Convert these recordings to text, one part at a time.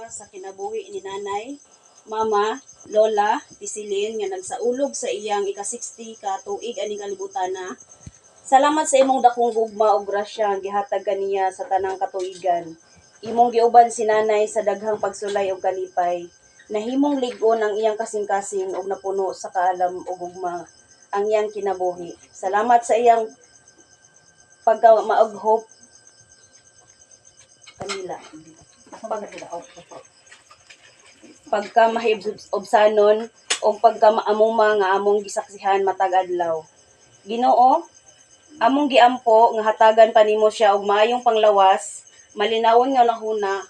sa kinabuhi ni nanay, mama, lola, tisilin nga nagsaulog sa iyang ika-60 ka tuig aning kalibutana. Salamat sa imong dakong gugma ug grasya ang gihatag kaniya sa tanang katuigan. Imong giuban si nanay sa daghang pagsulay ug kalipay. Nahimong lig-on ang iyang kasing-kasing ug napuno sa kaalam ug gugma ang iyang kinabuhi. Salamat sa iyang pagka-maog-hope kanila. Pagka-mahibsanon o pagka-maamuma nga among gisaksihan matag adlaw. Ginoo, among giampo nga hatagan pa nimo siya og maayong panglawas, malinawon nga nahuna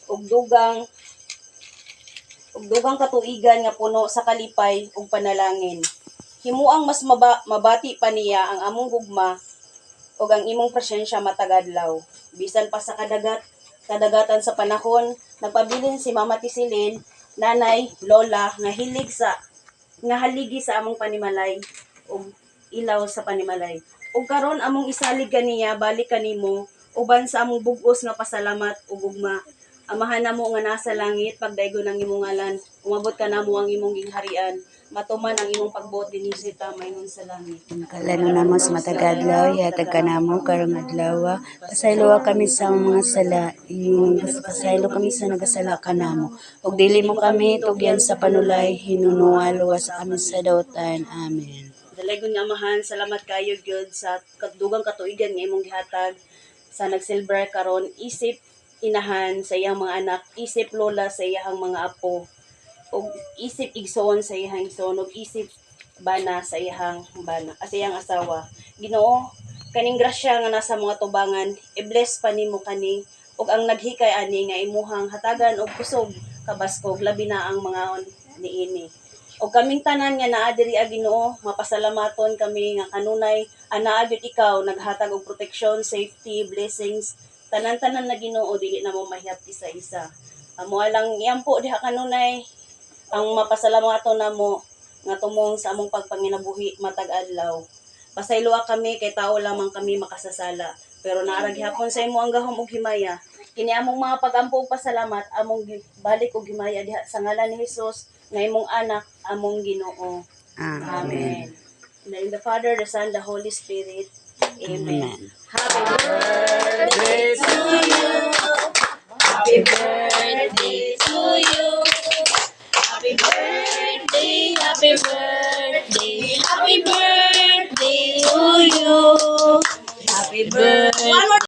ug dugang katuigan nga puno sa kalipay ug panalangin. Himuang mas mabati pa niya ang among gugma ug ang imong presensya matag adlaw. Bisan pa sa kadagatan sa panahon, nagpabilin si Mama Tisilin, nanay, lola nga haligi sa among panimalay ug ilaw sa panimalay. Ug karon among isalig kaniya balik kanimo uban sa among bug-os nga pasalamat ug gugma. Amahan namo nga nasa langit, pagdaygon ang imong ngalan, umabot ka namo ang imong gingharian, matuman ang imong pagbuot dinhi sa mayroon sa langit. Kalano namo sa matag adlaw, ihatag ka namo karong adlaw. Pasaylo kami sa mga sala, pasaylo kami sa nagasala ka namo. Ug dili mo kami tugyan sa panulay, hinunual luwas kami sa dautan. Amen. Dalaygon nga amahan, salamat kayo gyud sa dugang katuigan nga imong gihatag sa nagsilver karon, isip inahan sa iyang mga anak, isip lola sa iyang mga apo, ug isip igsoon sa iyang igsoon, ug isip bana sa iyang bana, sa iyang asawa. Ginoo, kaning grasya nga nasa mga tubangan, i-bless pa nimo kani ug ang naghikay ani nga imuhang hatagan og kusog kabaskog labi na ang mga niini. O kaming tanan nga naa diri Ginoo, mapasalamaton kami nga kanunay anaa gyud ikaw naghatag og protection, safety, blessings tanan-tanan na Ginoo, dili na mo mahiyap isa-isa. Amo lang iampo diha kanunay ang mapasalamaton namo nga tumong sa among pagpanginabuhi matag adlaw. Pasayloa kami kay tao lamang kami makasasala, pero naara gihapon sa imo ang gahom ug himaya. Kini among mga pag-ampo ug pasalamat among balik ug himaya diha sa ngalan ni Hesus nga imong anak among Ginoo. Amen. In the Father, the Son, the Holy Spirit. Amen. Happy birthday